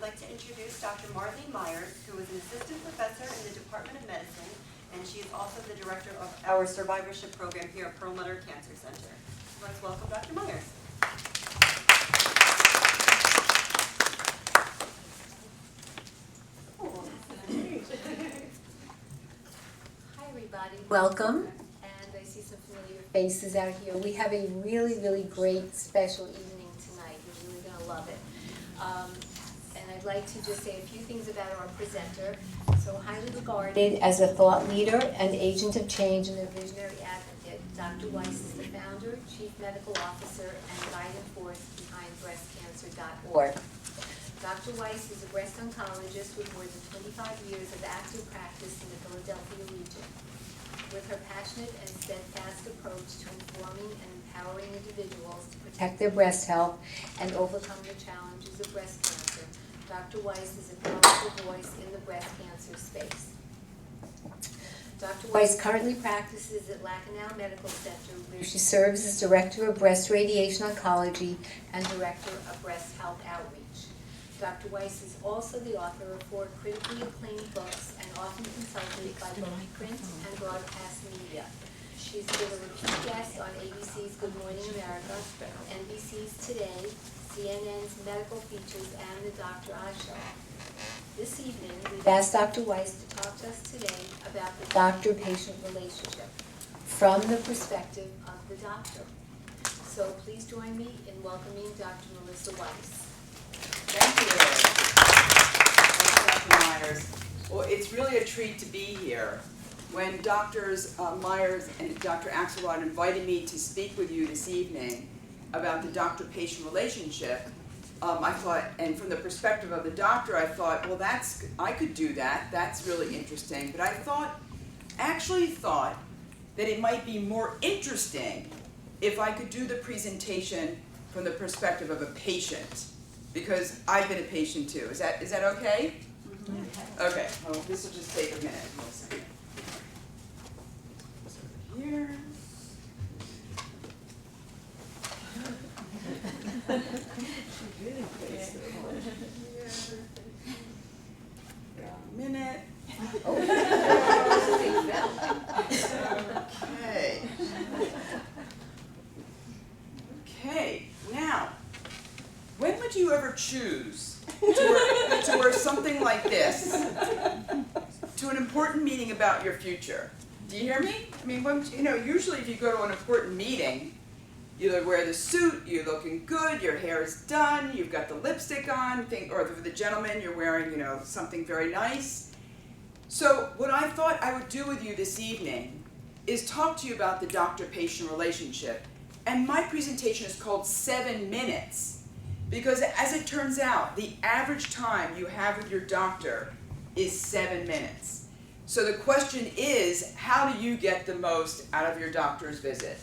like to introduce Dr. Marlene Myers, who is an assistant professor in the Department of Medicine, and she is also the director of our survivorship program here at Perlmutter Cancer Center. Let's welcome Dr. Myers. Hi everybody, welcome. And I see some familiar faces out here. We have a really, really great special evening tonight. You're really going to love it. And I'd like to just say a few things about our presenter. So highly regarded as a thought leader and agent of change and a visionary advocate, Dr. Weiss is the founder, chief medical officer, and guiding force behind breastcancer.org. Dr. Weiss is a breast oncologist with more than 25 years of active practice in the Philadelphia region. With her passionate and steadfast approach to informing and empowering individuals to protect their breast health and overcome the challenges of breast cancer, Dr. Weiss is a powerful voice in the breast cancer space. Dr. Weiss currently practices at Langone Medical Center, where she serves as Director of Breast Radiation Oncology and Director of Breast Health Outreach. Dr. Weiss is also the author of 4 critically acclaimed books and often consulted by both print and broadcast media. She's been a repeat guest on ABC's Good Morning America, NBC's Today, CNN's Medical Features, and the Dr. Oz Show. This evening, we've asked Dr. Weiss to talk to us today about the doctor-patient relationship from the perspective of the doctor. So please join me in welcoming Dr. Marisa Weiss. Thank you. Thank you, Dr. Myers. Well, it's really a treat to be here. When Drs. Myers and Dr. Axelrod invited me to speak with you this evening about the doctor-patient relationship, I thought, and from the perspective of the doctor, I thought, well, I could do that. That's really interesting. But I actually thought that it might be more interesting if I could do the presentation from the perspective of a patient, because I've been a patient too. Is that okay? Mm-hmm. Okay. Well, this will just take a minute. Here. A minute. Okay. Okay. Now, when would you ever choose to wear something like this to an important meeting about your future? Do you hear me? I mean, usually if you go to an important meeting, you wear the suit, you're looking good, your hair is done, you've got the lipstick on, or for the gentleman, you're wearing, something very nice. So what I thought I would do with you this evening is talk to you about the doctor-patient relationship. And my presentation is called 7 minutes, because as it turns out, the average time you have with your doctor is 7 minutes. So the question is, how do you get the most out of your doctor's visit?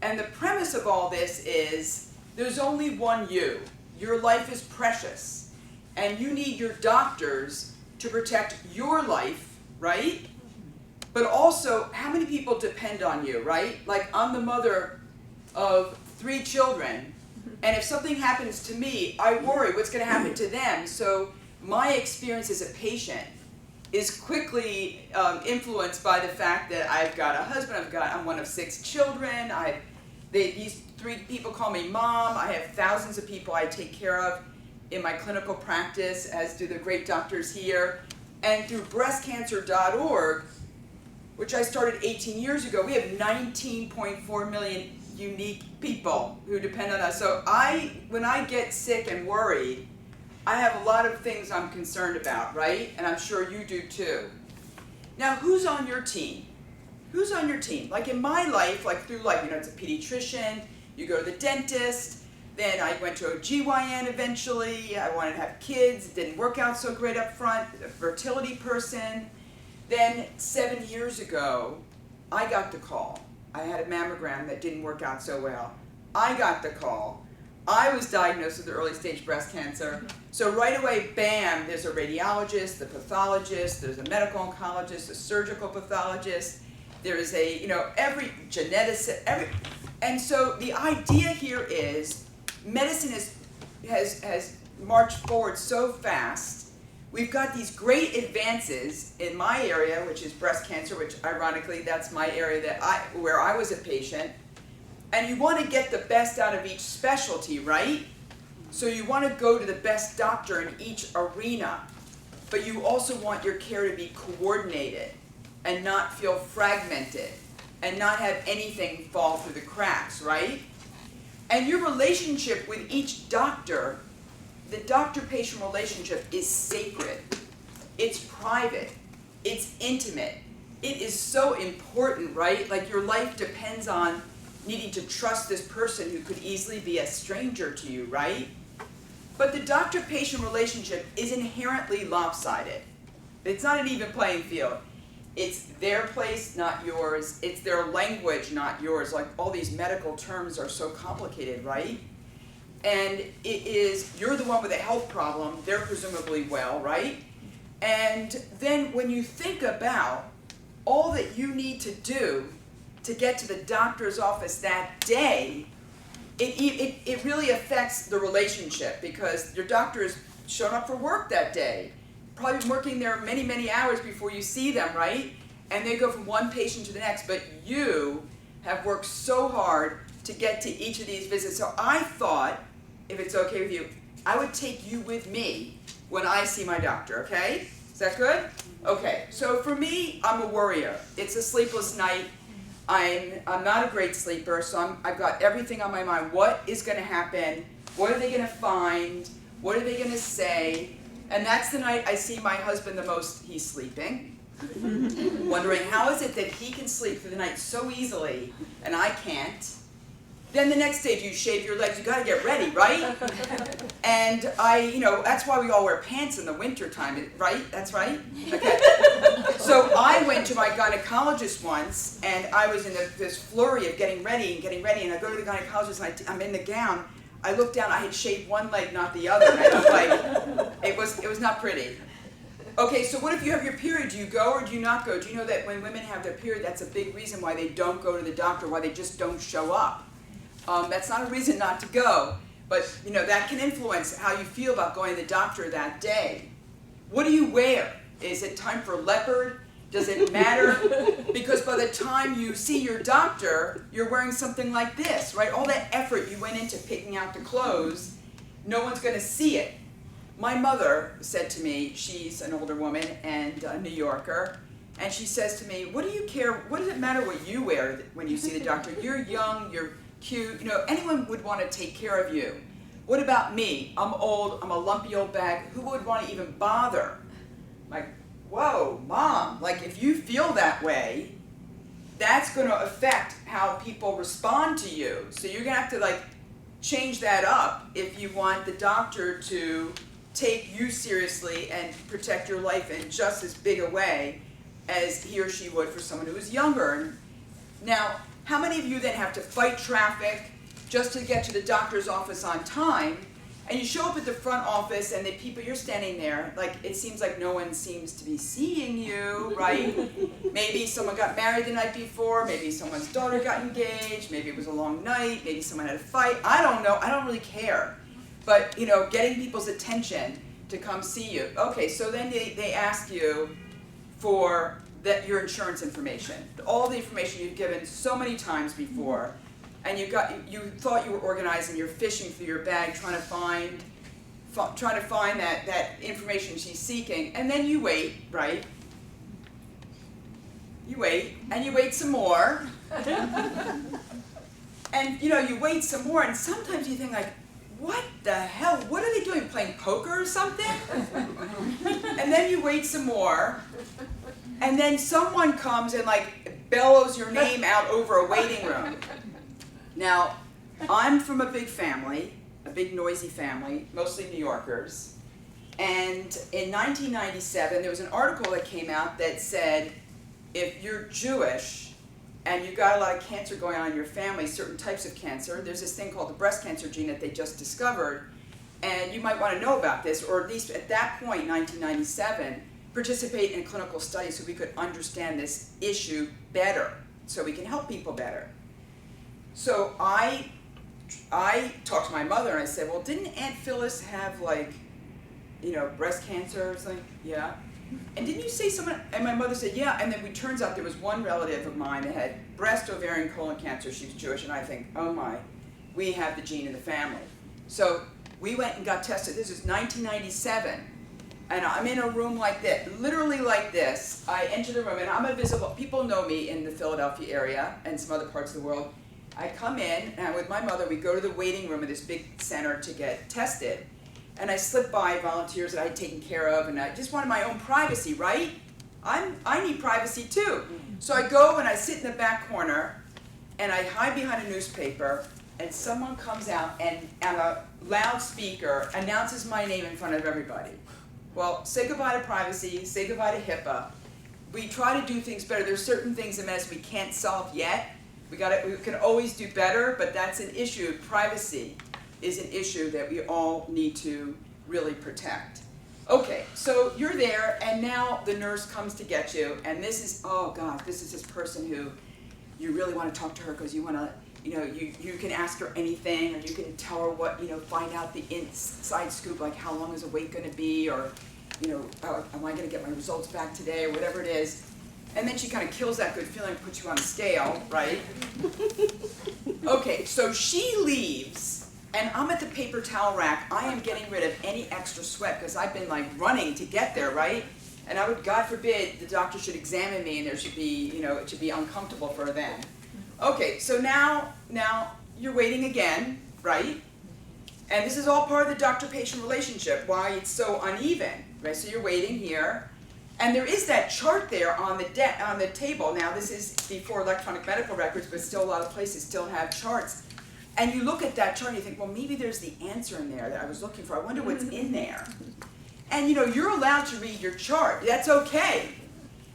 And the premise of all this is, there's only one you. Your life is precious, and you need your doctors to protect your life, right? But also, how many people depend on you, right? Like, I'm the mother of 3 children, and if something happens to me, I worry what's going to happen to them. So my experience as a patient is quickly influenced by the fact that I've got a husband, I'm one of 6 children, these 3 people call me mom, I have thousands of people I take care of in my clinical practice, as do the great doctors here. And through breastcancer.org, which I started 18 years ago, we have 19.4 million unique people who depend on us. So when I get sick and worried, I have a lot of things I'm concerned about, right? And I'm sure you do too. Now, who's on your team? Who's on your team? Like in my life, it's a pediatrician, you go to the dentist, then I went to a GYN eventually, I wanted to have kids, it didn't work out so great up front, a fertility person. Then 7 years ago, I got the call. I had a mammogram that didn't work out so well. I got the call. I was diagnosed with early stage breast cancer. So right away, bam, there's a radiologist, the pathologist, there's a medical oncologist, a surgical pathologist, there's every geneticist, and so the idea here is medicine has marched forward so fast. We've got these great advances in my area, which is breast cancer, which ironically that's my area where I was a patient. And you want to get the best out of each specialty, right? So you want to go to the best doctor in each arena, but you also want your care to be coordinated and not feel fragmented and not have anything fall through the cracks, right? And your relationship with each doctor, the doctor-patient relationship is sacred. It's private. It's intimate. It is so important, right? Like your life depends on needing to trust this person who could easily be a stranger to you, right? But the doctor-patient relationship is inherently lopsided. It's not an even playing field. It's their place, not yours. It's their language, not yours. Like all these medical terms are so complicated, right? And it is, you're the one with a health problem, they're presumably well, right? And then when you think about all that you need to do to get to the doctor's office that day, it really affects the relationship because your doctor is showing up for work that day. Probably been working there many, many hours before you see them, right? And they go from one patient to the next, but you have worked so hard to get to each of these visits. So I thought, if it's okay with you, I would take you with me when I see my doctor, okay? Is that good? Okay, so for me, I'm a worrier. It's a sleepless night. I'm not a great sleeper, so I've got everything on my mind. What is going to happen? What are they going to find? What are they going to say? And that's the night I see my husband the most. He's sleeping, wondering how is it that he can sleep through the night so easily and I can't. Then the next day, you shave your legs, you gotta get ready, right? And that's why we all wear pants in the winter time, right? That's right? Okay. So I went to my gynecologist once, and I was in this flurry of getting ready, and I go to the gynecologist, and I'm in the gown. I looked down, I had shaved one leg, not the other, and I was like, it was not pretty. Okay, so what if you have your period? Do you go or do you not go? Do you know that when women have their period, that's a big reason why they don't go to the doctor, why they just don't show up? That's not a reason not to go, but that can influence how you feel about going to the doctor that day. What do you wear? Is it time for leopard? Does it matter? Because by the time you see your doctor, you're wearing something like this, right? All that effort you went into picking out the clothes, no one's going to see it. My mother said to me, she's an older woman and a New Yorker, and she says to me, what do you care, what does it matter what you wear when you see the doctor? You're young, you're cute, anyone would want to take care of you. What about me? I'm old, I'm a lumpy old bag, who would want to even bother? Like, whoa, Mom, like if you feel that way, that's going to affect how people respond to you. So you're going to have to change that up if you want the doctor to take you seriously and protect your life in just as big a way as he or she would for someone who is younger. Now, how many of you then have to fight traffic just to get to the doctor's office on time? And you show up at the front office and the people, you're standing there, it seems like no one seems to be seeing you, right? Maybe someone got married the night before, maybe someone's daughter got engaged, maybe it was a long night, maybe someone had a fight. I don't know, I don't really care. But, getting people's attention to come see you. Okay, so then they ask you for your insurance information, all the information you've given so many times before, and you thought you were organized and you're fishing through your bag trying to find that information she's seeking, and then you wait, right? You wait, and you wait some more, and you wait some more, and sometimes you think what the hell? What are they doing? Playing poker or something? And then you wait some more. And then someone comes and bellows your name out over a waiting room. Now, I'm from a big family, a big noisy family, mostly New Yorkers. And in 1997, there was an article that came out that said, if you're Jewish and you've got a lot of cancer going on in your family, certain types of cancer, there's this thing called the breast cancer gene that they just discovered. And you might want to know about this, or at least at that point, 1997, participate in clinical studies so we could understand this issue better, so we can help people better. So I I talked to my mother and I said, well, didn't Aunt Phyllis have like, breast cancer or something? Yeah. And didn't you say someone, and my mother said, yeah, and then it turns out there was one relative of mine that had breast, ovarian, colon cancer. She was Jewish, and I think, oh my, we have the gene in the family. So we went and got tested. This is 1997, and I'm in a room like this, literally like this. I enter the room, and I'm invisible. People know me in the Philadelphia area and some other parts of the world. I come in, and with my mother, we go to the waiting room of this big center to get tested. And I slipped by volunteers that I had taken care of, and I just wanted my own privacy, right? I need privacy too. So I go and I sit in the back corner, and I hide behind a newspaper, and someone comes out and on a loudspeaker announces my name in front of everybody. Well, say goodbye to privacy, say goodbye to HIPAA. We try to do things better. There's certain things in medicine we can't solve yet. We can always do better, but that's an issue. Privacy is an issue that we all need to really protect. Okay, so you're there, and now the nurse comes to get you, and this is, oh God, this is this person who you really want to talk to her because you want to, you can ask her anything, or you can tell her what, find out the inside scoop, like how long is a wait going to be, or, am I going to get my results back today, or whatever it is. And then she kind of kills that good feeling, puts you on a scale, right? Okay, so she leaves. And I'm at the paper towel rack. I am getting rid of any extra sweat because I've been like running to get there, right? And I would, God forbid, the doctor should examine me and there should be, it should be uncomfortable for them. Okay, so now you're waiting again, right? And this is all part of the doctor-patient relationship, why it's so uneven, right? So you're waiting here. And there is that chart there on the table. Now this is before electronic medical records, but still a lot of places still have charts. And you look at that chart and you think, well, maybe there's the answer in there that I was looking for. I wonder what's in there. And you're allowed to read your chart. That's okay.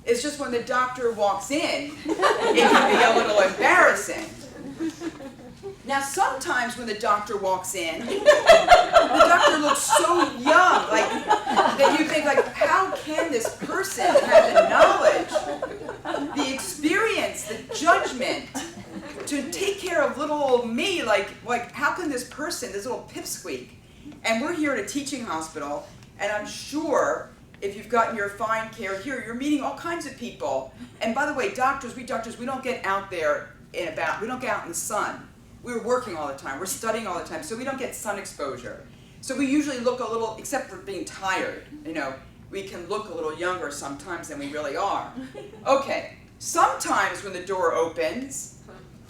It's just when the doctor walks in, it can be a little embarrassing. Now, sometimes when the doctor walks in, the doctor looks so young, like that you think, like, how can this person have the knowledge, the experience, the judgment, to take care of little old me, like how can this person, this little pipsqueak, and we're here at a teaching hospital, and I'm sure if you've gotten your fine care here, you're meeting all kinds of people. And by the way, we doctors, we don't get out there we don't get out in the sun. We're working all the time, we're studying all the time, so we don't get sun exposure. So we usually look a little, except for being tired, we can look a little younger sometimes than we really are. Okay, sometimes when the door opens,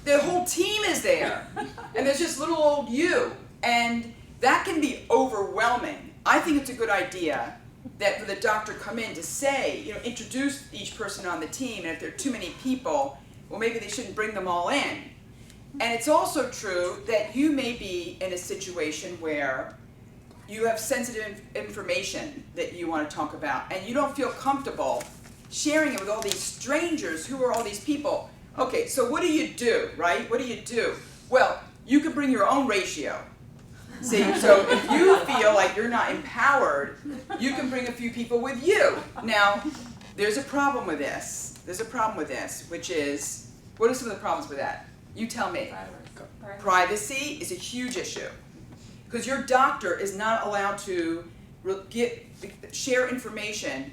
the whole team is there, and there's just little old you, and that can be overwhelming. I think it's a good idea that for the doctor come in to say, introduce each person on the team, and if there are too many people, well, maybe they shouldn't bring them all in. And it's also true that you may be in a situation where you have sensitive information that you want to talk about, and you don't feel comfortable sharing it with all these strangers. Who are all these people? Okay, so what do you do, right? What do you do? Well, you can bring your own ratio. See, so if you feel like you're not empowered, you can bring a few people with you. Now, there's a problem with this. There's a problem with this, which is, what are some of the problems with that? You tell me. Privacy is a huge issue. Because your doctor is not allowed to share information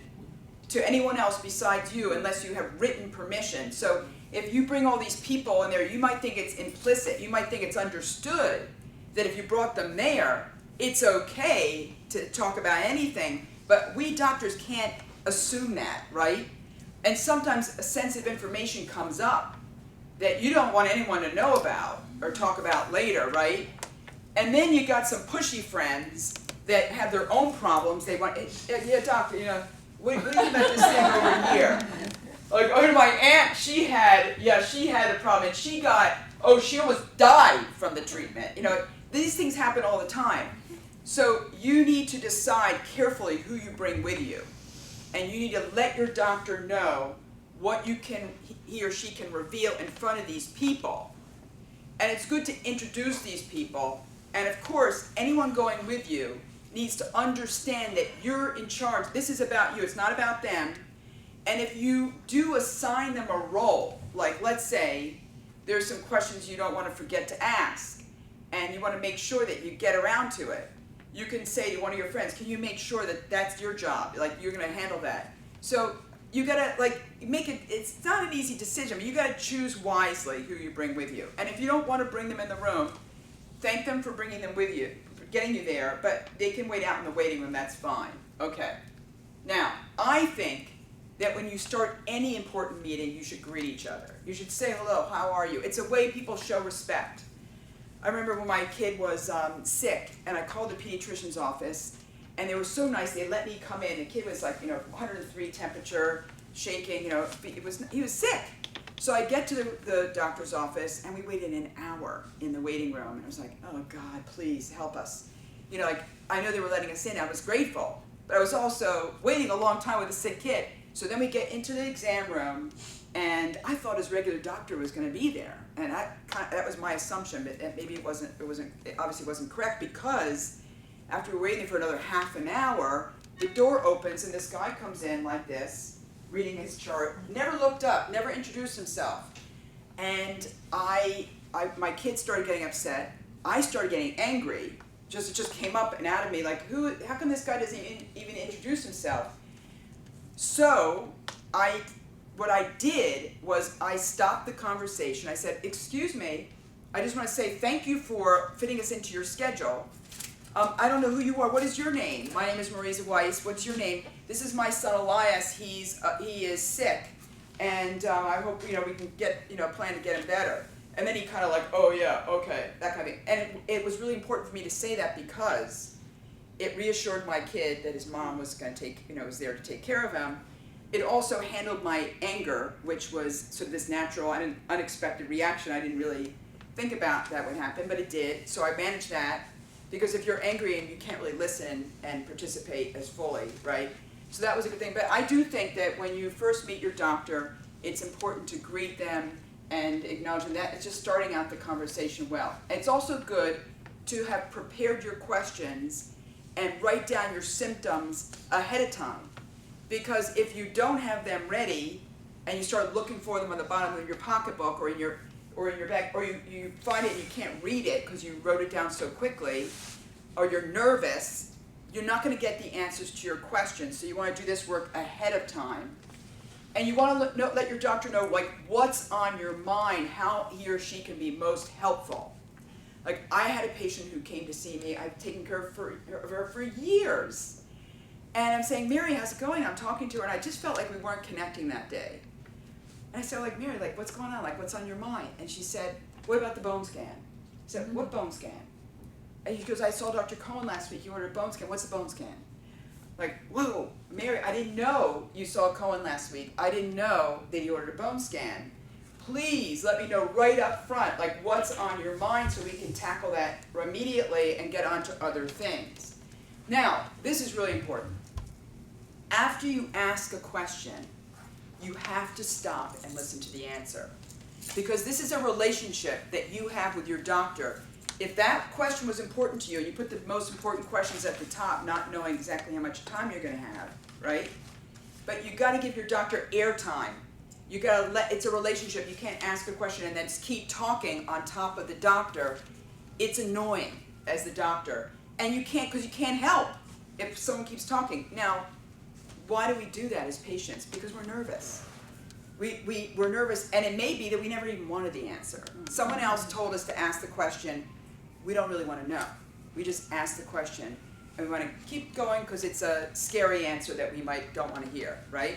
to anyone else besides you unless you have written permission. So if you bring all these people in there, you might think it's implicit, you might think it's understood that if you brought them there, it's okay to talk about anything, but we doctors can't assume that, right? And sometimes sensitive information comes up that you don't want anyone to know about or talk about later, right? And then you got some pushy friends that have their own problems. They want, yeah, doctor, what do you think about this thing over here? Like, my aunt, she had a problem, and she almost died from the treatment. These things happen all the time. So you need to decide carefully who you bring with you. And you need to let your doctor know what he or she can reveal in front of these people. And it's good to introduce these people. And of course, anyone going with you needs to understand that you're in charge. This is about you, it's not about them. And if you do assign them a role, like let's say there's some questions you don't want to forget to ask, and you want to make sure that you get around to it, you can say to one of your friends, can you make sure that that's your job, like you're going to handle that. So you gotta like make it, it's not an easy decision, but you gotta choose wisely who you bring with you. And if you don't want to bring them in the room, thank them for bringing them with you, for getting you there, but they can wait out in the waiting room, that's fine. Okay. Now, I think that when you start any important meeting, you should greet each other. You should say hello, how are you? It's a way people show respect. I remember when my kid was sick, and I called the pediatrician's office, and they were so nice, they let me come in. The kid was like, 103 temperature, shaking, he was sick. So I get to the doctor's office, and we waited an hour in the waiting room, and I was like, oh God, please help us. I know they were letting us in, I was grateful, but I was also waiting a long time with a sick kid. So then we get into the exam room, and I thought his regular doctor was going to be there, and that was my assumption, but maybe it obviously wasn't correct, because after we're waiting for another half an hour, the door opens and this guy comes in like this, reading his chart, never looked up, never introduced himself, and my kids started getting upset. I started getting angry. It just came up and out of me like, how come this guy doesn't even introduce himself? So what I did was I stopped the conversation. I said, excuse me, I just want to say thank you for fitting us into your schedule. I don't know who you are. What is your name? My name is Marisa Weiss. What's your name? This is my son Elias. He is sick, and I hope we can get plan to get him better. And then he kind of like, oh yeah, okay, that kind of thing. And it was really important for me to say that because it reassured my kid that his mom was going to was there to take care of him. It also handled my anger, which was sort of this natural and unexpected reaction. I didn't really think about that would happen, but it did. So I managed that, because if you're angry and you can't really listen and participate as fully, right? So that was a good thing. But I do think that when you first meet your doctor, it's important to greet them and acknowledge them. That it's just starting out the conversation well. It's also good to have prepared your questions and write down your symptoms ahead of time. Because if you don't have them ready and you start looking for them on the bottom of your pocketbook or in your bag, or you find it and you can't read it because you wrote it down so quickly, or you're nervous, you're not going to get the answers to your questions. So you want to do this work ahead of time. And you want to let your doctor know what's on your mind, how he or she can be most helpful. Like I had a patient who came to see me. I've taken care of her for years. And I'm saying, Mary, how's it going? I'm talking to her, and I just felt like we weren't connecting that day. And I said, Mary, what's going on? What's on your mind? And she said, what about the bone scan? I said, what bone scan? And she goes, I saw Dr. Cohen last week. He ordered a bone scan. What's the bone scan? Whoa, Mary, I didn't know you saw Cohen last week. I didn't know that he ordered a bone scan. Please let me know right up front, what's on your mind so we can tackle that immediately and get on to other things. Now, this is really important. After you ask a question, you have to stop and listen to the answer. Because this is a relationship that you have with your doctor. If that question was important to you, and you put the most important questions at the top, not knowing exactly how much time you're going to have, right? But you got to give your doctor airtime. You got to it's a relationship. You can't ask a question and then just keep talking on top of the doctor. It's annoying as the doctor. And you can't, because you can't help if someone keeps talking. Now, why do we do that as patients? Because we're nervous. We're nervous, and it may be that we never even wanted the answer. Someone else told us to ask the question. We don't really want to know. We just ask the question, and we want to keep going because it's a scary answer that we don't want to hear, right?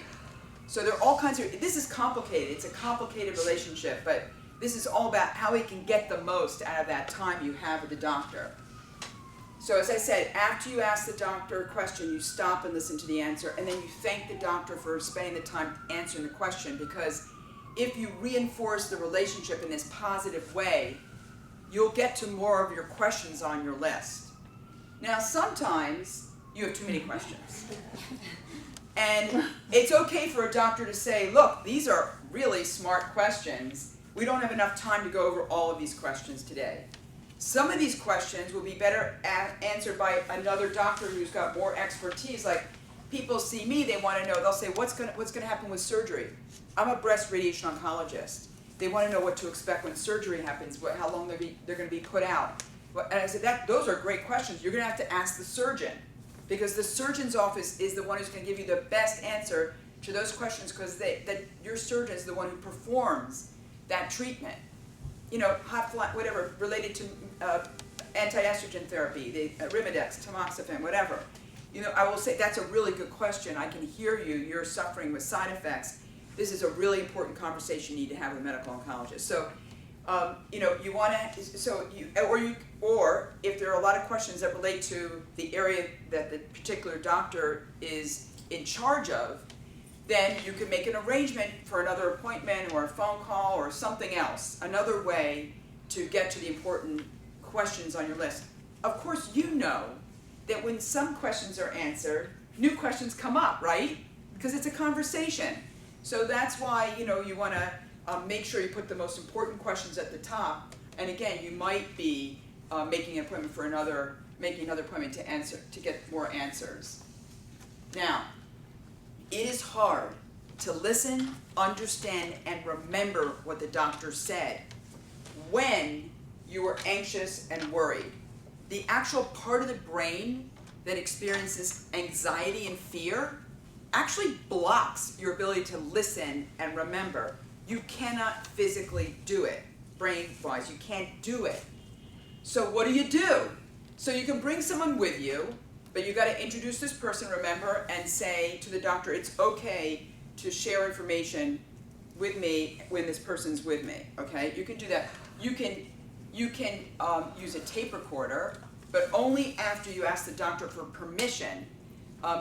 So there are all kinds of, this is complicated. It's a complicated relationship, but this is all about how we can get the most out of that time you have with the doctor. So as I said, after you ask the doctor a question, you stop and listen to the answer, and then you thank the doctor for spending the time answering the question, because if you reinforce the relationship in this positive way, you'll get to more of your questions on your list. Now, sometimes you have too many questions. And it's okay for a doctor to say, look, these are really smart questions. We don't have enough time to go over all of these questions today. Some of these questions will be better answered by another doctor who's got more expertise. Like, people see me, they want to know, they'll say, what's going to happen with surgery? I'm a breast radiation oncologist. They want to know what to expect when surgery happens, how long they're going to be put out. And I said, those are great questions. You're gonna have to ask the surgeon, because the surgeon's office is the one who's gonna give you the best answer to those questions, because your surgeon is the one who performs that treatment. You know, whatever, related to anti-estrogen therapy, the Arimidex, tamoxifen, whatever. You know, I will say that's a really good question. I can hear you. You're suffering with side effects. This is a really important conversation you need to have with a medical oncologist. So, you know, you want to, or if there are a lot of questions that relate to the area that the particular doctor is in charge of, then you can make an arrangement for another appointment or a phone call or something else, another way to get to the important questions on your list. Of course, you know that when some questions are answered, new questions come up, right? Because it's a conversation. So that's why, you know, you want to make sure you put the most important questions at the top. And again, you might be making an appointment for making another appointment to get more answers. Now, it is hard to listen, understand, and remember what the doctor said when you are anxious and worried. The actual part of the brain that experiences anxiety and fear actually blocks your ability to listen and remember. You cannot physically do it, brain-wise. You can't do it. So what do? So you can bring someone with you, but you got to introduce this person, remember, and say to the doctor, it's okay to share information with me when this person's with me, okay? You can do that. You can use a tape recorder, but only after you ask the doctor for permission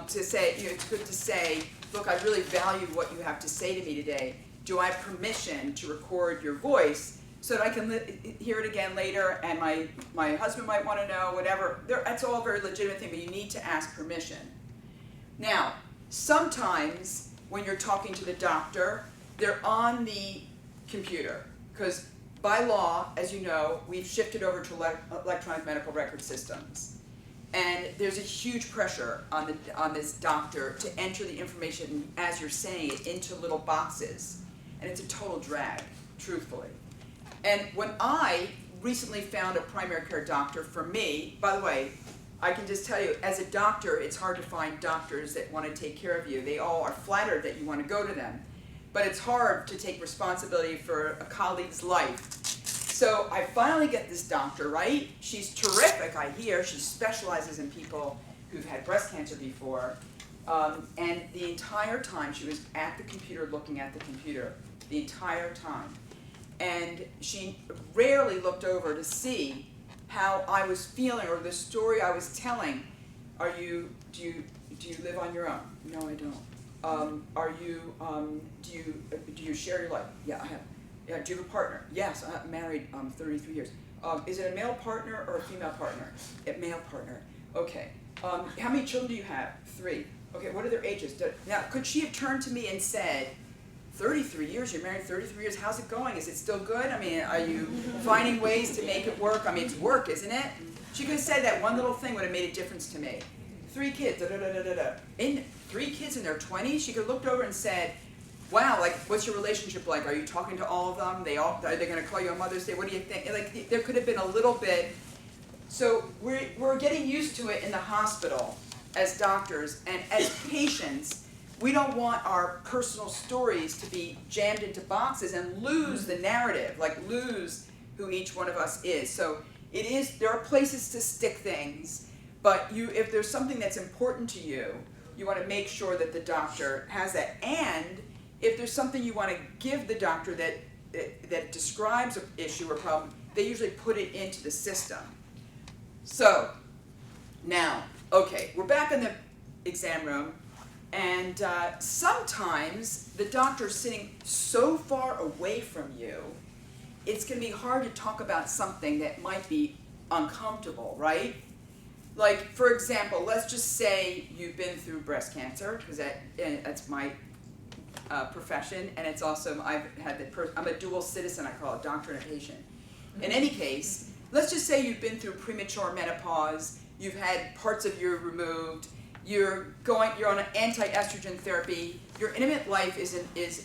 to say, you know, it's good to say, look, I really value what you have to say to me today. Do I have permission to record your voice so that I can hear it again later, and my husband might want to know, whatever. That's all a very legitimate thing, but you need to ask permission. Now, sometimes when you're talking to the doctor, they're on the computer, because by law, as you know, we've shifted over to electronic medical record systems. And there's a huge pressure on this doctor to enter the information, as you're saying it, into little boxes. And it's a total drag, truthfully. And when I recently found a primary care doctor for me, by the way, I can just tell you, as a doctor, it's hard to find doctors that want to take care of you. They all are flattered that you want to go to them. But it's hard to take responsibility for a colleague's life. So I finally get this doctor, right? She's terrific, I hear. She specializes in people who've had breast cancer before. And the entire time she was at the computer, looking at the computer, the entire time. And she rarely looked over to see how I was feeling or the story I was telling. Do you live on your own? No, I don't. Do you share your life? Yeah, I have. Yeah, do you have a partner? Yes, I'm married 33 years. Is it a male partner or a female partner? A male partner. Okay. How many children do you have? 3. Okay, what are their ages? Now, could she have turned to me and said, 33 years, you're married 33 years, how's it going? Is it still good? I mean, are you finding ways to make it work? I mean, it's work, isn't it? She could have said that one little thing would have made a difference to me. 3 kids, In 3 kids in their 20s, she could have looked over and said, wow, like, what's your relationship like? Are you talking to all of them? Are they going to call you on Mother's Day? What do you think? Like, there could have been a little bit. So we're getting used to it in the hospital as doctors, and as patients, we don't want our personal stories to be jammed into boxes and lose the narrative, like lose who each one of us is. So there are places to stick things, but if there's something that's important to you, you want to make sure that the doctor has that. And if there's something you want to give the doctor that describes an issue or problem, they usually put it into the system. So, now, okay, we're back in the exam room, and sometimes the doctor's sitting so far away from you, it's going to be hard to talk about something that might be uncomfortable, right? Like, for example, let's just say you've been through breast cancer, because that's my profession, and it's also, I'm a dual citizen, I call it, doctor and a patient. In any case, let's just say you've been through premature menopause, you've had parts of you removed, you're on an anti-estrogen therapy, your intimate life is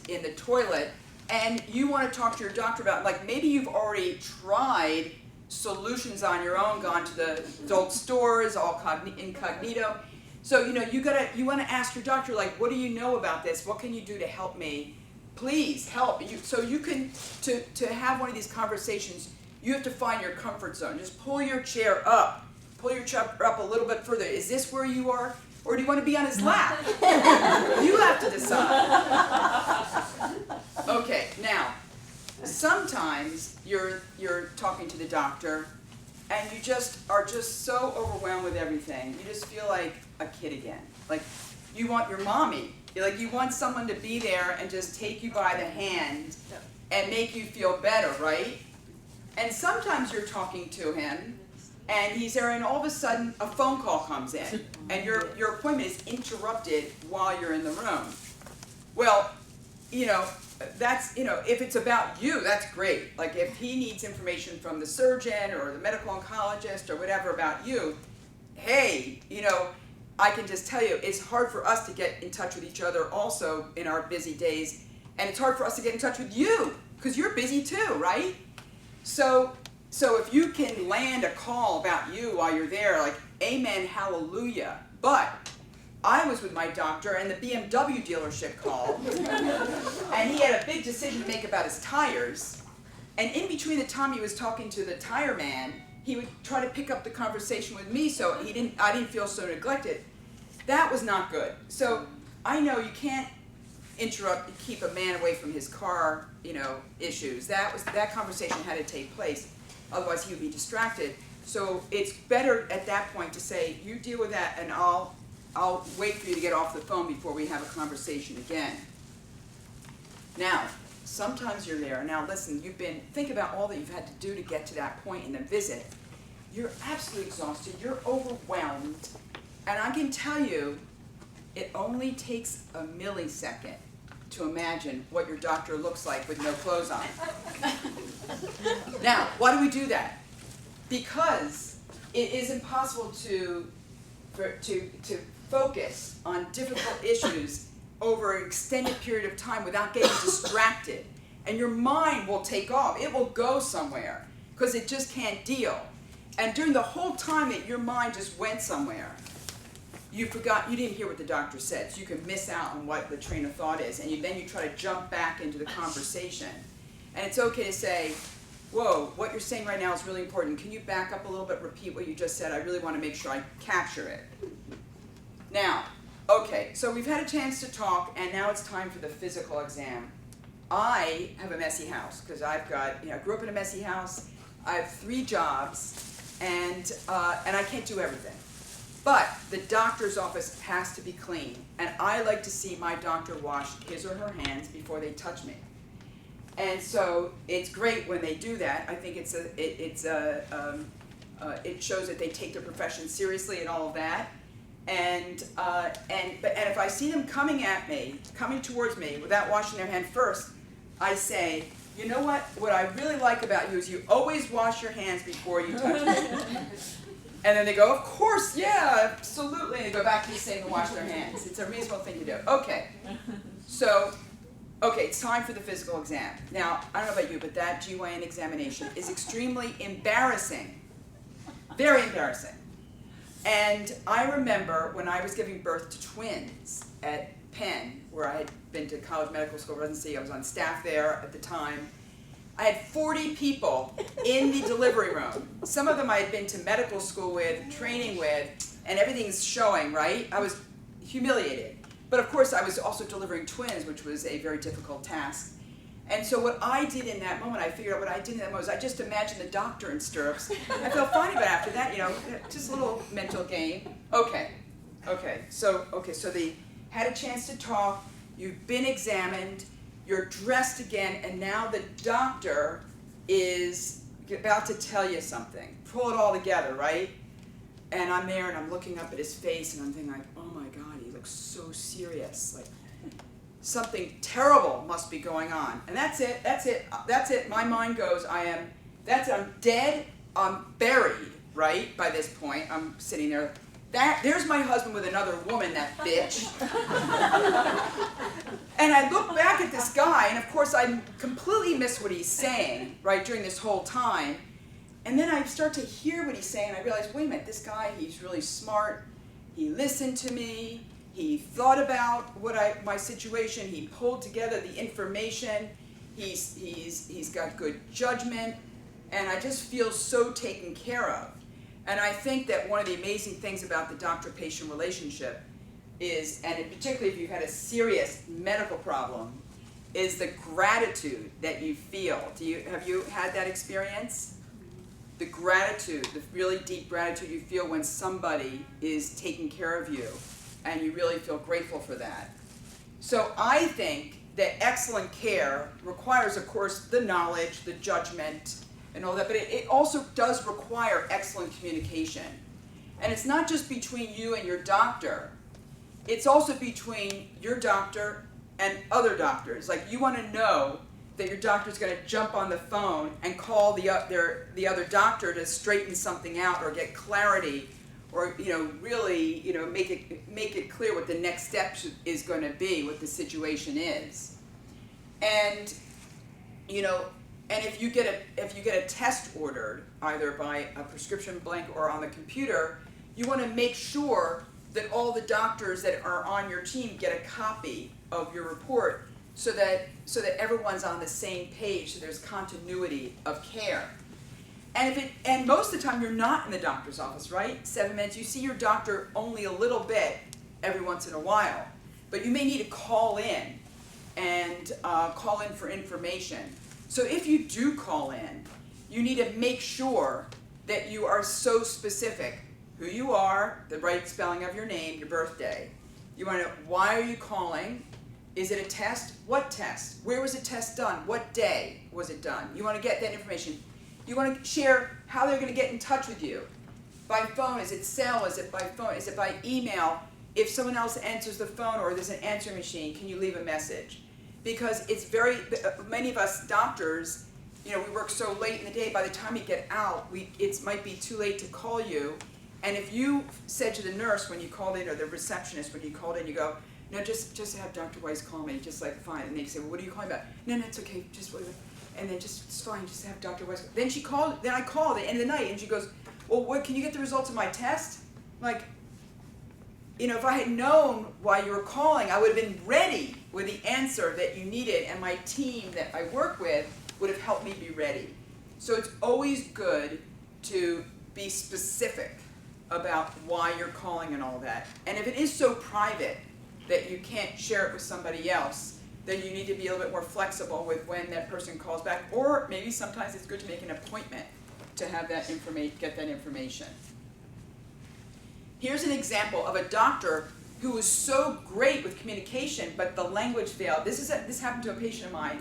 in the toilet, and you want to talk to your doctor about, like, maybe you've already tried solutions on your own, gone to the adult stores, all incognito. So, you want to ask your doctor, like, what do you know about this? What can you do to help me? Please help. So you can, to have one of these conversations, you have to find your comfort zone. Just pull your chair up. Pull your chair up a little bit further. Is this where you are? Or do you want to be on his lap? You have to decide. Okay, now, sometimes you're talking to the doctor and you are just so overwhelmed with everything. You just feel like a kid again. Like you want your mommy. Like you want someone to be there and just take you by the hand and make you feel better, right? And sometimes you're talking to him and he's there and all of a sudden a phone call comes in and your appointment is interrupted while you're in the room. Well, that's, if it's about you, that's great. Like if he needs information from the surgeon or the medical oncologist or whatever about you, hey, I can just tell you, it's hard for us to get in touch with each other also in our busy days, and it's hard for us to get in touch with you, because you're busy too, right? So if you can land a call about you while you're there, like, amen, hallelujah. But I was with my doctor and the BMW dealership called, and he had a big decision to make about his tires, and in between the time he was talking to the tire man, he would try to pick up the conversation with me so I didn't feel so neglected. That was not good. So I know you can't keep a man away from his car, issues. That conversation had to take place, otherwise he would be distracted. So it's better at that point to say, you deal with that and I'll wait for you to get off the phone before we have a conversation again. Now, sometimes you're there. Now listen, think about all that you've had to do to get to that point in the visit. You're absolutely exhausted, you're overwhelmed, and I can tell you, it only takes a millisecond to imagine what your doctor looks like with no clothes on. Now, why do we do that? Because it is impossible to focus on difficult issues over an extended period of time without getting distracted. And your mind will take off. It will go somewhere because it just can't deal. And during the whole time that your mind just went somewhere, you didn't hear what the doctor said, so you can miss out on what the train of thought is, and then you try to jump back into the conversation. And it's okay to say, whoa, what you're saying right now is really important. Can you back up a little bit, repeat what you just said? I really want to make sure I capture it. Now, okay, so we've had a chance to talk, and now it's time for the physical exam. I have a messy house, because I grew up in a messy house. I have 3 jobs, and I can't do everything. But the doctor's office has to be clean, and I like to see my doctor wash his or her hands before they touch me. And so it's great when they do that. I think it shows that they take their profession seriously and all of that. And if I see them coming towards me without washing their hand first, I say, you know what? What I really like about you is you always wash your hands before you touch me. And then they go, of course, yeah, absolutely. And they go back to the same and wash their hands. It's a reasonable thing to do. Okay. So, it's time for the physical exam. Now, I don't know about you, but that GYN examination is extremely embarrassing. Very embarrassing. And I remember when I was giving birth to twins at Penn, where I had been to college medical school residency, I was on staff there at the time. I had 40 people in the delivery room. Some of them I had been to medical school with, training with, and everything's showing, right? I was humiliated. But of course I was also delivering twins, which was a very difficult task. And so what I did in that moment, I figured out what I did in that moment was I just imagined the doctor in stirrups. I felt fine about it after that, just a little mental game. So they had a chance to talk, you've been examined, you're dressed again, and now the doctor is about to tell you something. Pull it all together, right? And I'm there and I'm looking up at his face and I'm thinking like, oh my God, he looks so serious. Like something terrible must be going on. And that's it. My mind goes, I'm dead, I'm buried, right? By this point, I'm sitting there. There's my husband with another woman, that bitch. And I look back at this guy, and of course I completely miss what he's saying, right, during this whole time. And then I start to hear what he's saying, and I realize, wait a minute, this guy, he's really smart. He listened to me. He thought about my situation. He pulled together the information. He's got good judgment, and I just feel so taken care of. And I think that one of the amazing things about the doctor-patient relationship is, and particularly if you've had a serious medical problem, is the gratitude that you feel. Have you had that experience? The gratitude, the really deep gratitude you feel when somebody is taking care of you, and you really feel grateful for that. So I think that excellent care requires, of course, the knowledge, the judgment, and all that, but it also does require excellent communication. And it's not just between you and your doctor, it's also between your doctor and other doctors. Like, you want to know that your doctor's going to jump on the phone and call the other doctor to straighten something out or get clarity, or really make it clear what the next step is going to be, what the situation is. And and if you get a test ordered either by a prescription blank or on the computer, you want to make sure that all the doctors that are on your team get a copy of your report, so that everyone's on the same page, so there's continuity of care. And most of the time you're not in the doctor's office, right? 7 minutes, you see your doctor only a little bit every once in a while, but you may need to call in and call in for information. So if you do call in, you need to make sure that you are so specific: who you are, the right spelling of your name, your birthday. You want to know, why are you calling? Is it a test? What test? Where was the test done? What day was it done? You want to get that information. You want to share how they're going to get in touch with you. By phone, is it cell? Is it by phone? Is it by email? If someone else answers the phone or there's an answering machine, can you leave a message? Because it's many of us doctors, we work so late in the day, by the time you get out, it might be too late to call you. And if you said to the nurse when you called in, or the receptionist when you called in, you go, no, just have Dr. Weiss call me, just like, fine. And they say, well, what are you calling about? No, it's okay, just wait. And then it's fine, just have Dr. Weiss. Then I called at the end of the night, and she goes, well, can you get the results of my test? Like, if I had known why you were calling, I would have been ready with the answer that you needed, and my team that I work with would have helped me be ready. So it's always good to be specific about why you're calling and all that. And if it is so private that you can't share it with somebody else, then you need to be a little bit more flexible with when that person calls back, or maybe sometimes it's good to make an appointment to have that get that information. Here's an example of a doctor who was so great with communication, but the language failed. This happened to a patient of mine.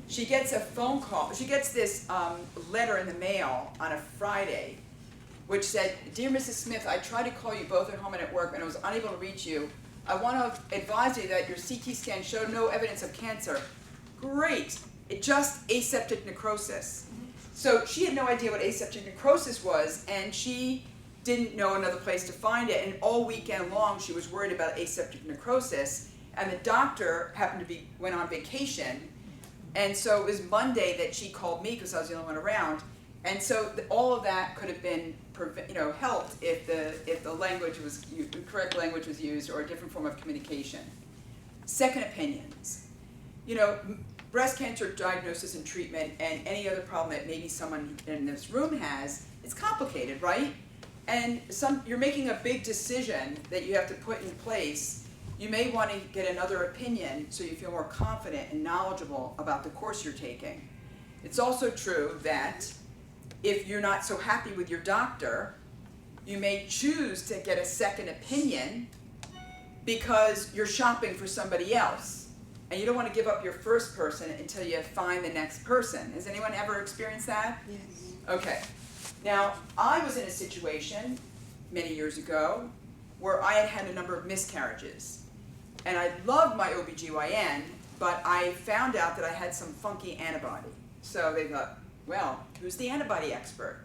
She gets a phone call. She gets this letter in the mail on a Friday, which said, "Dear Mrs. Smith, I tried to call you both at home and at work, and I was unable to reach you. I want to advise you that your CT scan showed no evidence of cancer." Great. It just aseptic necrosis. So she had no idea what aseptic necrosis was, and she didn't know another place to find it, and all weekend long she was worried about aseptic necrosis, and the doctor happened to went on vacation, and so it was Monday that she called me because I was the only one around, and so all of that could have been helped if the language the correct language was used, or a different form of communication. Second opinions. Breast cancer diagnosis and treatment, and any other problem that maybe someone in this room has, it's complicated, right? And you're making a big decision that you have to put in place. You may want to get another opinion so you feel more confident and knowledgeable about the course you're taking. It's also true that if you're not so happy with your doctor, you may choose to get a second opinion because you're shopping for somebody else. And you don't want to give up your first person until you find the next person. Has anyone ever experienced that? Yes. Okay. Now, I was in a situation many years ago where I had had a number of miscarriages. And I loved my OBGYN, but I found out that I had some funky antibody. So they thought, well, who's the antibody expert?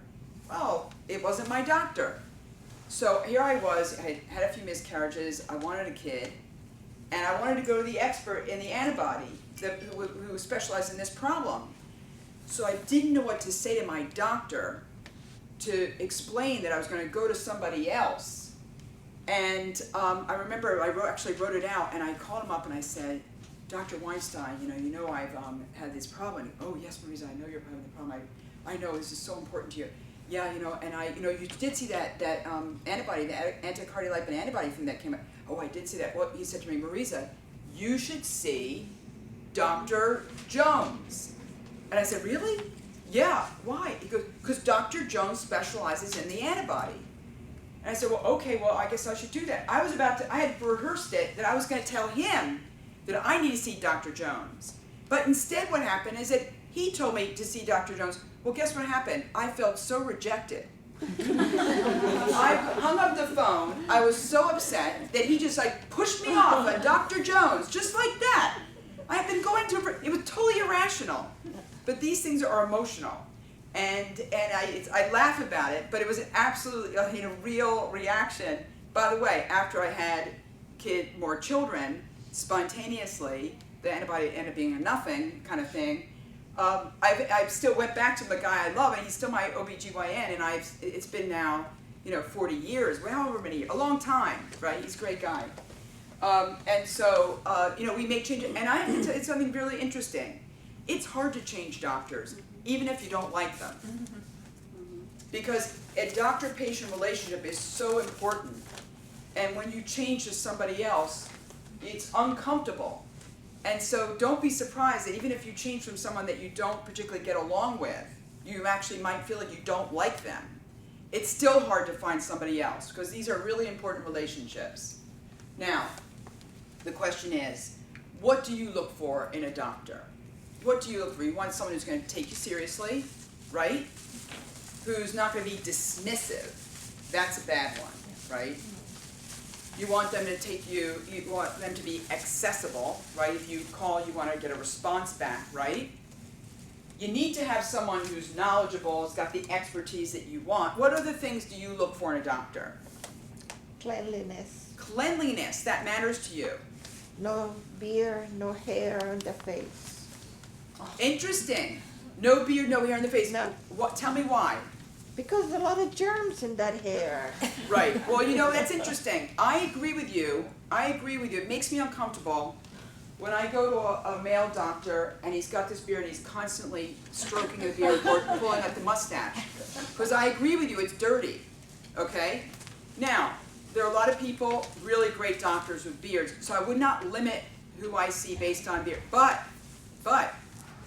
Well, it wasn't my doctor. So here I was, I had a few miscarriages, I wanted a kid, and I wanted to go to the expert in the antibody who specialized in this problem. So I didn't know what to say to my doctor to explain that I was going to go to somebody else. And I remember I actually wrote it out, and I called him up and I said, Dr. Weinstein, you know I've had this problem. Oh yes, Marisa, I know you're having the problem. I know this is so important to you. Yeah, and you did see that antibody, the anticardiolipin antibody thing that came out. Oh, I did see that. Well, he said to me, Marisa, you should see Dr. Jones. And I said, really? Yeah, why? He goes, because Dr. Jones specializes in the antibody. And I said, well, okay, well, I guess I should do that. I had rehearsed it, that I was going to tell him that I need to see Dr. Jones. But instead what happened is that he told me to see Dr. Jones. Well, guess what happened? I felt so rejected. I hung up the phone. I was so upset that he just pushed me off on Dr. Jones, just like that. I have been going to, it was totally irrational. But these things are emotional. And I laugh about it, but it was absolutely a real reaction. By the way, after I had more children, spontaneously, the antibody ended up being a nothing kind of thing. I still went back to the guy I love, and he's still my OBGYN, and it's been now, 40 years, well, however many years, a long time, right? He's a great guy. And so, we make changes, and I think it's something really interesting. It's hard to change doctors, even if you don't like them. Because a doctor-patient relationship is so important, and when you change to somebody else, it's uncomfortable. And so don't be surprised that even if you change from someone that you don't particularly get along with, you actually might feel like you don't like them. It's still hard to find somebody else, because these are really important relationships. Now, the question is, what do you look for in a doctor? What do you look for? You want someone who's going to take you seriously, right? Who's not going to be dismissive. That's a bad one, right? You want them to you want them to be accessible, right? If you call, you want to get a response back, right? You need to have someone who's knowledgeable, has got the expertise that you want. What other things do you look for in a doctor? Cleanliness. Cleanliness, that matters to you. No beard, no hair on the face. Interesting. No beard, no hair on the face. No. Tell me why. Because a lot of germs in that hair. Right. Well, that's interesting. I agree with you. It makes me uncomfortable when I go to a male doctor and he's got this beard and he's constantly stroking the beard or pulling at the mustache. Because I agree with you, it's dirty. Okay? Now, there are a lot of people, really great doctors with beards, so I would not limit who I see based on beard. But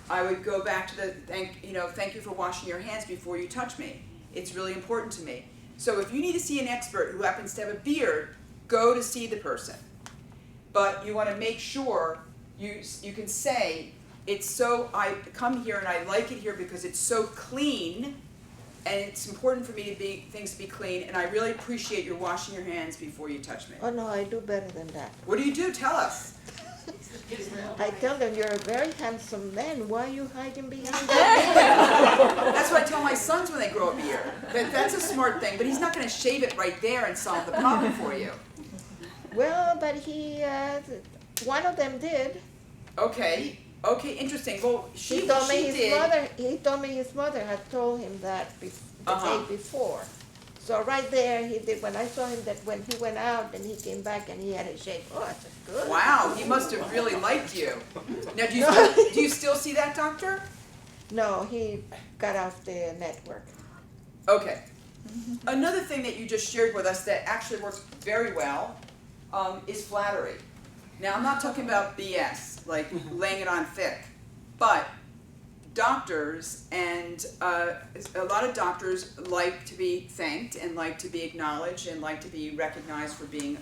I would go back to the thank you for washing your hands before you touch me. It's really important to me. So if you need to see an expert who happens to have a beard, go to see the person. But you want to make sure you can say, I come here and I like it here because it's so clean, and it's important for me things to be clean, and I really appreciate your washing your hands before you touch me. Oh no, I do better than that. What do you do? Tell us. I tell them, you're a very handsome man. Why are you hiding behind that That's what I tell my sons when they grow a beard. That's a smart thing, but he's not going to shave it right there and solve the problem for you. beard? Well, but one of them did. Okay, interesting. Well, He told me his mother had told him that the day before. So right there, he did. When I saw him, that when he went out and he came back and he had a shave. Oh, I said, good. Wow, he must have really liked you. Now, do you still see that doctor? No, he got off the network. Okay. Another thing that you just shared with us that actually works very well is flattery. Now, I'm not talking about BS, like laying it on thick, but doctors and a lot of doctors like to be thanked and like to be acknowledged and like to be recognized for being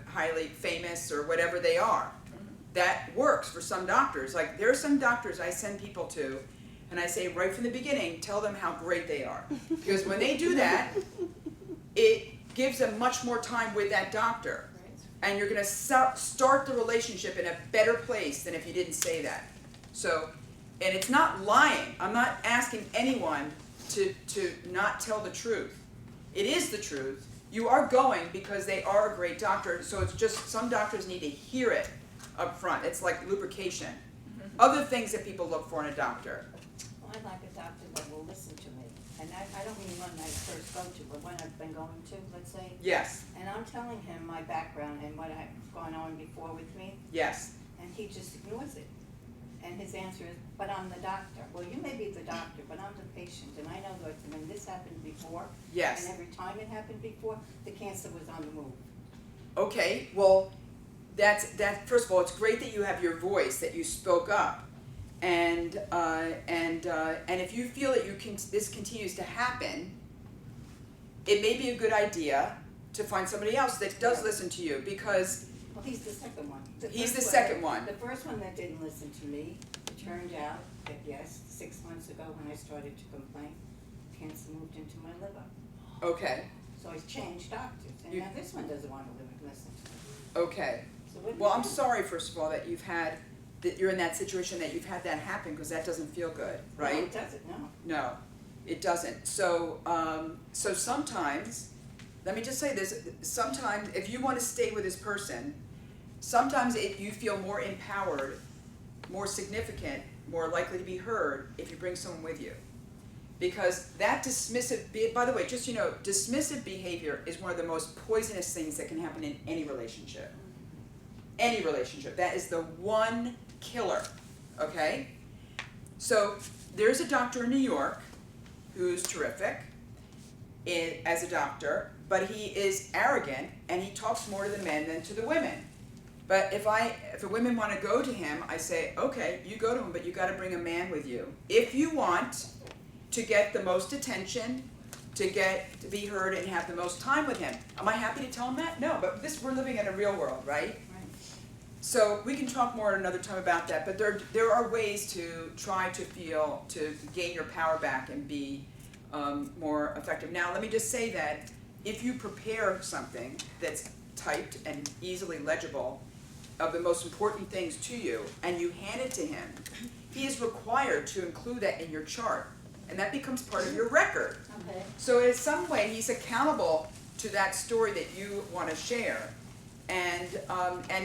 highly famous or whatever they are. That works for some doctors. Like, there are some doctors I send people to and I say right from the beginning, tell them how great they are. Because when they do that, it gives them much more time with that doctor. And you're going to start the relationship in a better place than if you didn't say that. So, and it's not lying. I'm not asking anyone to not tell the truth. It is the truth. You are going because they are a great doctor, so it's just some doctors need to hear it up front. It's like lubrication. Other things that people look for in a doctor. Well, I like a doctor that will listen to me. and I don't mean one I first go to, but one I've been going to, let's say. Yes, And I'm telling him my background and what I've gone on before with me, yes, and he just ignores it. And his answer is, but I'm the doctor. Well, you may be the doctor, but I'm the patient, and I know that when this happened before, yes. and every time it happened before, the cancer was on the move. Okay, well, that. First of all, it's great that you have your voice, that you spoke up, and if you feel that this continues to happen, it may be a good idea to find somebody else that does listen to you, because Well, he's the second one. he's the first second one. The first one that didn't listen to me, it turned out that yes, 6 months ago when I started to complain, cancer moved into my liver. Okay, So I changed doctors, and You- now this one doesn't want to listen to me. okay. So what do Well, you I'm do? sorry, first of all, that you're in that situation, that you've had that happen, because that doesn't feel good, No, right? it doesn't, no. No, it doesn't. So sometimes, let me just say this, sometimes if you want to stay with this person, sometimes you feel more empowered, more significant, more likely to be heard if you bring someone with you. Because that by the way, just so you know, dismissive behavior is one of the most poisonous things that can happen in any relationship. Any relationship. That is the one killer, okay? So there's a doctor in New York who's terrific as a doctor, but he is arrogant and he talks more to the men than to the women. But if the women want to go to him, I say, okay, you go to him, but you got to bring a man with you. If you want to get the most attention, to be heard and have the most time with him. Am I happy to tell him that? No, but we're living in a real world, right? Right. So we can talk more another time about that, but there are ways to try to gain your power back and be more effective. Now, let me just say that if you prepare something that's typed and easily legible of the most important things to you, and you hand it to him, he is required to include that in your chart, and that becomes part of your record. Okay. So in some way, he's accountable to that story that you want to share. And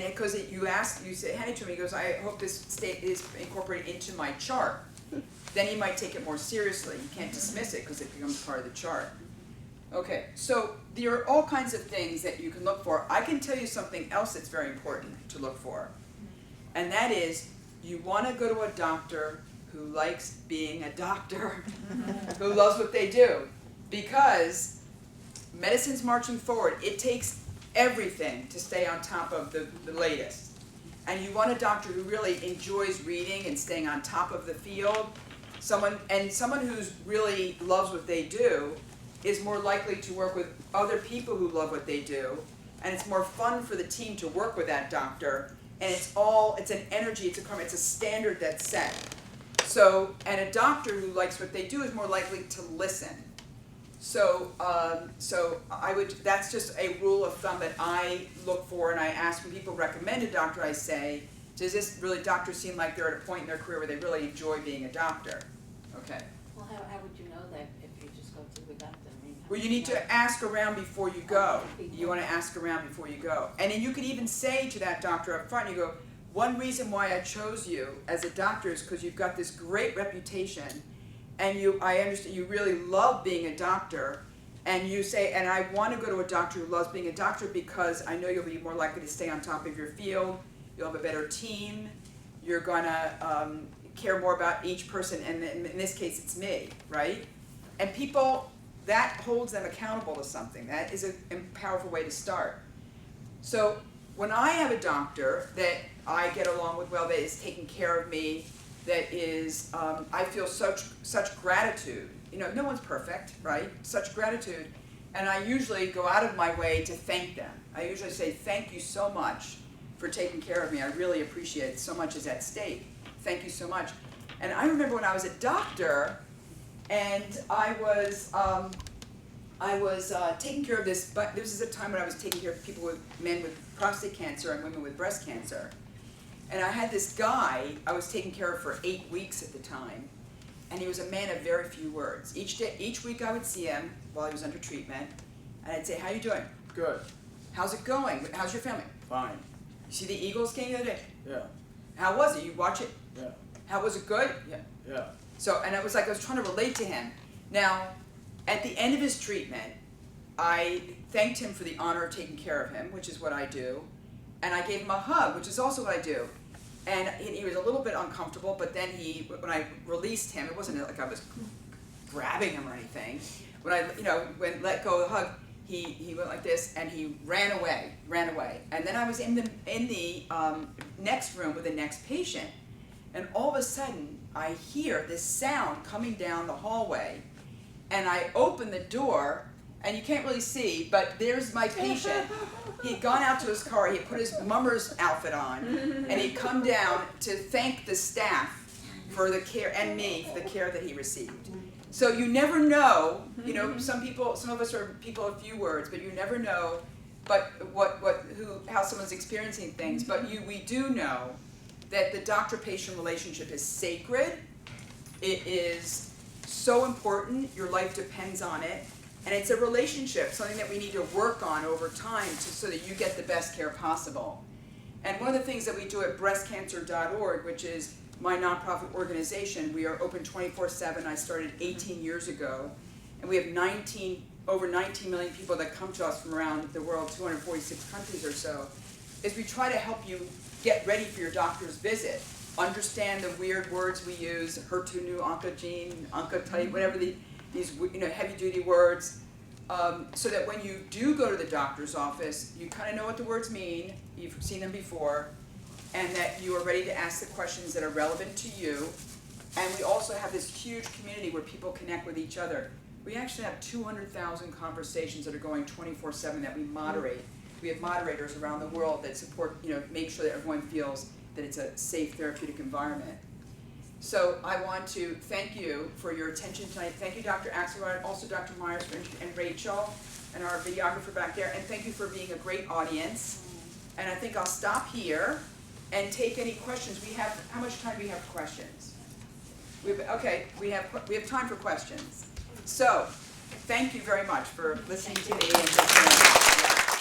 because you hand it to him, he goes, I hope this is incorporated into my chart. Then he might take it more seriously. You can't dismiss it because it becomes part of the chart. Okay, so there are all kinds of things that you can look for. I can tell you something else that's very important to look for. And that is, you want to go to a doctor who likes being a doctor, who loves what they do. Because medicine's marching forward. It takes everything to stay on top of the latest. And you want a doctor who really enjoys reading and staying on top of the field. Someone who really loves what they do is more likely to work with other people who love what they do. And it's more fun for the team to work with that doctor. And it's an energy, it's a standard that's set. So, and a doctor who likes what they do is more likely to listen. So that's just a rule of thumb that I look for, and I ask when people recommend a doctor, I say, does this doctor seem like they're at a point in their career where they really enjoy being a doctor? Okay. Well, how would you know that if you just go to the doctor? I mean, how Well, you would need know? to ask around before you go. Okay. You want to ask around before you go. And then you could even say to that doctor up front, you go, one reason why I chose you as a doctor is because you've got this great reputation, and I understand you really love being a doctor, and you say, and I want to go to a doctor who loves being a doctor because I know you'll be more likely to stay on top of your field, you'll have a better team, you're going to care more about each person, and in this case it's me, right? And people, that holds them accountable to something. That is a powerful way to start. So when I have a doctor that I get along with well, that is taking care of me, that is, I feel such gratitude. You know, no one's perfect, right? Such gratitude. And I usually go out of my way to thank them. I usually say, thank you so much for taking care of me. I really appreciate it. So much is at stake. Thank you so much. And I remember when I was a doctor, and I was taking care of this, but this is a time when I was taking care of men with prostate cancer and women with breast cancer. And I had this guy I was taking care of for 8 weeks at the time, and he was a man of very few words. Each week I would see him while he was under treatment, and I'd say, how you doing? Good. How's it going? How's your family? Fine. You see the Eagles game the other day? Yeah. How was it? You watch it? Yeah. How was it good? Yeah. Yeah. So, and it was like I was trying to relate to him. Now, At the end of his treatment, I thanked him for the honor of taking care of him, which is what I do, and I gave him a hug, which is also what I do. And he was a little bit uncomfortable, but then when I released him, it wasn't like I was grabbing him or anything. When I, let go of the hug, he went like this, and he ran away. And then I was in the next room with the next patient, and all of a sudden I hear this sound coming down the hallway, and I open the door, and you can't really see, but there's my patient. He'd gone out to his car, he put his mummer's outfit on, and he'd come down to thank the staff for the care, and me for the care that he received. So you never know, some of us are people of few words, but you never know but how someone's experiencing things. But we do know that the doctor-patient relationship is sacred. It is so important, your life depends on it. And it's a relationship, something that we need to work on over time so that you get the best care possible. And one of the things that we do at breastcancer.org, which is my nonprofit organization, we are open 24/7. I started 18 years ago. And we have over 19 million people that come to us from around the world, 246 countries or so, is we try to help you get ready for your doctor's visit. Understand the weird words we use, HER2 oncogene, oncotype, whatever these heavy-duty words, so that when you do go to the doctor's office, you kind of know what the words mean, you've seen them before, and that you are ready to ask the questions that are relevant to you. And we also have this huge community where people connect with each other. We actually have 200,000 conversations that are going 24/7 that we moderate. We have moderators around the world that support, make sure that everyone feels that it's a safe therapeutic environment. So I want to thank you for your attention tonight. Thank you, Dr. Axelrod, also Dr. Myers and Rachel, and our videographer back there. And thank you for being a great audience. And I think I'll stop here and take any questions. How much time do we have for questions? We have time for questions. So, thank you very much for listening to me and listening.